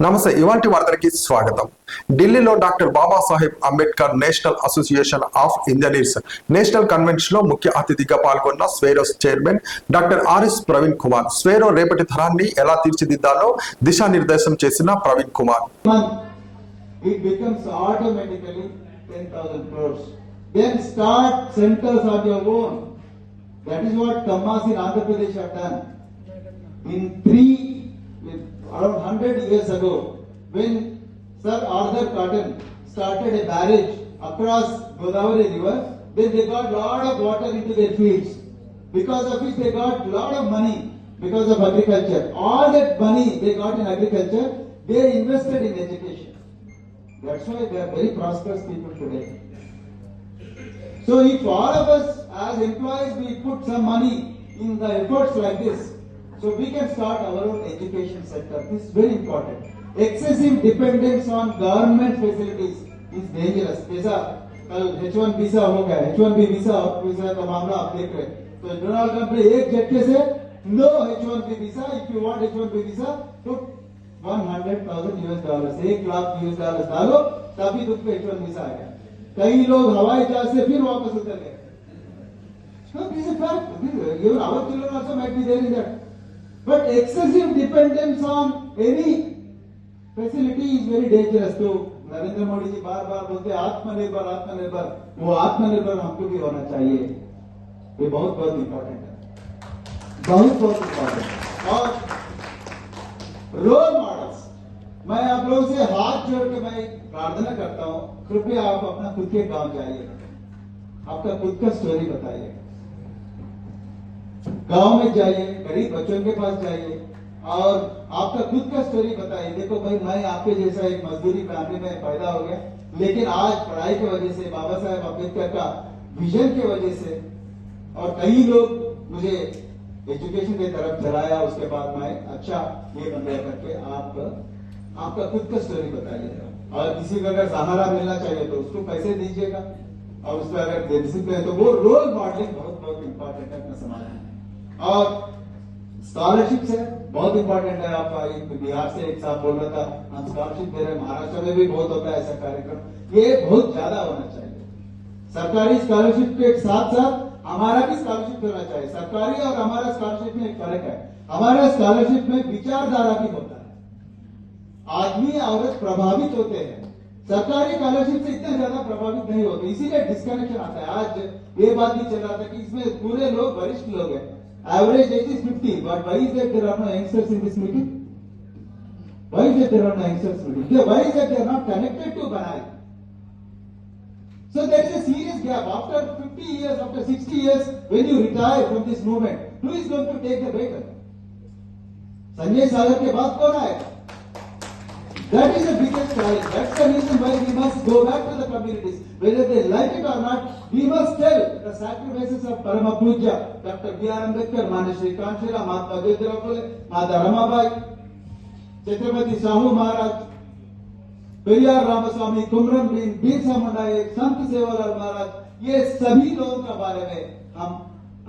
నమస్తే ఇవాల్టి వార్తలకి స్వాగతం. ఢిల్లీలో doctor Babasaheb Ambedkar national association of engineers national convention లో ముఖ్య అతిథిగా పాల్గొన్న Swaeroes chairman doctor RS Praveen Kumar Swaero రేపటి తరాన్ని ఎలా తీర్చిదిద్దాలో దిశానిర్దేశం చేసిన Praveen Kumar. It becomes automatically 10,000 crores. Then start centers on your own. That is what Kammas in Andhra Pradesh have done. Around 100 years ago, when Sir Arthur Cotton started a barrage across Godavari River, then they got lot of water into their fields. Because of which they got lot of money because of agriculture. All that money they got in agriculture, they invested in education. That's why they are very prosperous people today. So if all of us as employees we put some money in the efforts like this, so we can start our own education sector. This is very important. Excessive dependence on government facilities is dangerous. जैसा कल H1 visa हो गया, H1B visa का मामला आप देख रहे हैं. तो डोनाल्ड ट्रंप ने एक झटके से no H1B visa. If you want H1B visa, put $100,000 $1,00,000 डालो, तभी तुमको H1 visa आएगा. कई लोग हवाई जहाज से फिर वापस उतर गए. So this is a fact. Even our children also might be there in that. But excessive dependence on any facility is very dangerous. तो नरेंद्र मोदी जी बार बार बोलते हैं आत्मनिर्भर आत्मनिर्भर. वो आत्मनिर्भर हमको भी होना चाहिए. ये बहुत बहुत इम्पोर्टेंट है, बहुत बहुत इम्पोर्टेंट. और रोल मॉडल्स, मैं आप लोगों से हाथ जोड़ के मैं प्रार्थना करता हूँ, कृपया आप अपना खुद के गांव जाइए, आपका खुद का स्टोरी बताइए. गांव में जाइए, गरीब बच्चों के पास जाइए और आपका खुद का स्टोरी बताइए. देखो भाई, मैं आपके जैसा एक मजदूरी फैमिली में पैदा हो गया, लेकिन आज पढ़ाई की वजह से, बाबा साहेब अम्बेडकर का विजन की वजह से, और कई लोग मुझे एजुकेशन की तरफ चलाया, उसके बाद मैं अच्छा ये बन गया करके आप आपका खुद का स्टोरी बताइए. और किसी को अगर सहारा मिलना चाहिए तो उसको पैसे दीजिएगा, और उसको अगर डिसिप्लिन है तो वो रोल मॉडलिंग बहुत बहुत इंपॉर्टेंट है अपने समाज में. और स्कॉलरशिप है बहुत इंपॉर्टेंट है. आप बिहार से एक साहब बोल रहा था हम स्कॉलरशिप दे रहे हैं, महाराष्ट्र में भी बहुत होता है ऐसा कार्यक्रम. ये बहुत ज्यादा होना चाहिए. सरकारी स्कॉलरशिप के साथ साथ हमारा भी स्कॉलरशिप होना चाहिए. सरकारी और हमारा स्कॉलरशिप में एक फर्क है. हमारा स्कॉलरशिप में विचारधारा भी होता है, आदमी औरत प्रभावित होते हैं. सरकारी स्कॉलरशिप से इतना ज्यादा प्रभावित नहीं होते, इसीलिए डिस्कनेक्शन आता है. आज ये बात भी चल रहा था कि इसमें पूरे लोग वरिष्ठ लोग हैं. Average age is 50, but why is that there are no youngsters in this meeting? Why is that there are no youngsters in this meeting? Why is that they are not connected to Banai? So there is a serious gap. After 50 years, after 60 years, when you retire from this movement, who is going to take the baton? Sanjay Sagar के बाद कौन आएगा? That is the biggest challenge. That's the reason why we must go back to the communities. Whether they like it or not, we must tell the sacrifices of Parama Pujya, Dr. B.R. Ambedkar, Mane Shri Kanshira, Mahatma Jyotirao Phule, Mata Ramabai, Chhatrapati Shahu Maharaj, Periyar Ramaswamy, Kumran Bhim, Birsa Munda, Sant Sevalal Maharaj, ये सभी लोगों के बारे में हम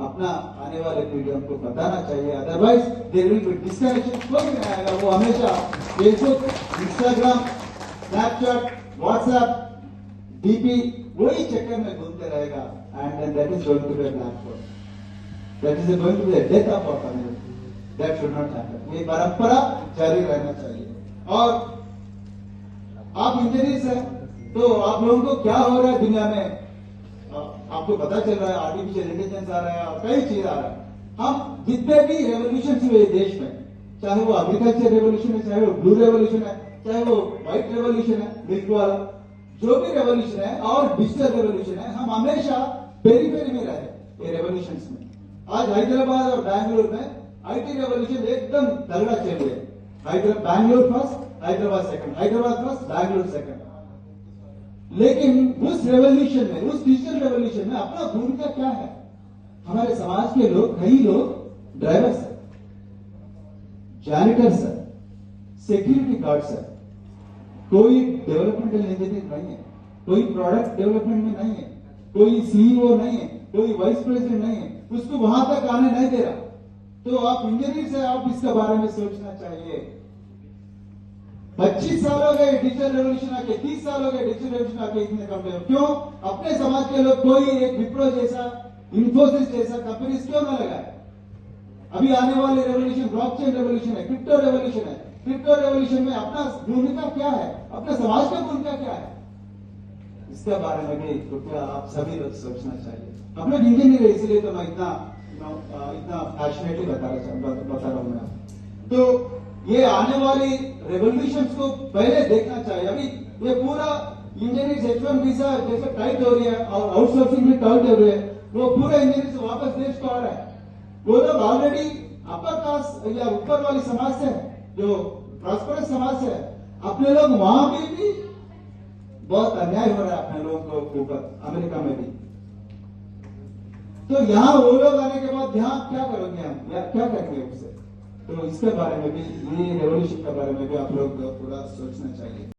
अपना आने वाले पीढ़ियों को बताना चाहिए. Otherwise there will be disconnection. कोई नहीं आएगा, वो हमेशा Facebook, Instagram, Snapchat, WhatsApp, DP वही चक्कर में घूमते रहेगा. And that is going to be a black hole. That is going to be a death of our community. That should not happen. ये परंपरा जारी रहना चाहिए. और आप इंजीनियर्स हैं, तो आप लोगों को क्या हो रहा है दुनिया में आपको पता चल रहा है. आर्टिफिशियल इंटेलिजेंस आ रहा है और कई चीज आ रहा है. हम जितने भी रेवोल्यूशन हुए देश में, चाहे वो एग्रीकल्चर रेवोल्यूशन है, चाहे वो ब्लू रेवोल्यूशन है, चाहे वो व्हाइट रेवोल्यूशन है मिल्क वाला, जो भी रेवोल्यूशन है, और डिजिटल रेवोल्यूशन है, हम हमेशा पेरीफेरी में रहे ये रेवोल्यूशन में. आज हैदराबाद और बैंगलोर में आईटी रेवोल्यूशन एकदम तगड़ा चल रहा है. Bangalore first, Hyderabad second, Hyderabad first, Bangalore second. लेकिन उस रेवोल्यूशन में, उस डिजिटल रेवोल्यूशन में अपना भूमिका क्या है? हमारे समाज के लोग, कई लोग ड्राइवर्स है, जैनिटर्स है, सिक्योरिटी गार्ड्स है. कोई डेवलपमेंटल इंजीनियर नहीं है, कोई प्रोडक्ट डेवलपमेंट में नहीं है, कोई सीईओ नहीं है, कोई वाइस प्रेसिडेंट नहीं है, उसको वहां तक आने नहीं दे रहा. तो आप इंजीनियर से आप इसके बारे में सोचना चाहिए. 25 साल हो गए डिजिटल रेवोल्यूशन आके, 30 साल हो गए डिजिटल रेवोल्यूशन आके, इतने कम टाइम क्यों? अपने समाज के लोग कोई एक विप्रो जैसा, इन्फोसिस जैसा कंपनीज क्यों ना लगाए? अभी आने वाले रेवोल्यूशन ब्लॉकचेन रेवोल्यूशन है, क्रिप्टो रेवोल्यूशन है। क्रिप्टो रेवोल्यूशन में अपना भूमिका क्या है, अपने समाज की भूमिका क्या है, इसके बारे में भी कृपया आप सभी लोग सोचना चाहिए। हम लोग इंजीनियर है, इसलिए तो मैं इतना पैशनेटली बता रहा हूं मैं। तो ये आने वाली रेवोल्यूशंस को पहले देखना चाहिए। अभी ये पूरा इंजीनियर H1 वीजा जैसे टाइट हो रही है और आउटसोर्सिंग भी टाइट हो रही है, वो पूरे इंजीनियर से वापस देश को आ रहा है। वो लोग ऑलरेडी अपर कास्ट या ऊपर वाली समाज से, जो प्रॉस्परस समाज से, अपने लोग वहां भी बहुत अन्याय हो रहा है अपने लोगों के ऊपर, अमेरिका में भी। तो यहाँ वो लोग आने के बाद यहाँ क्या करोगे हम, या क्या करेंगे उससे? तो इसके बारे में भी, ये रेवोल्यूशन के बारे में भी आप लोग थोड़ा सोचना चाहिए।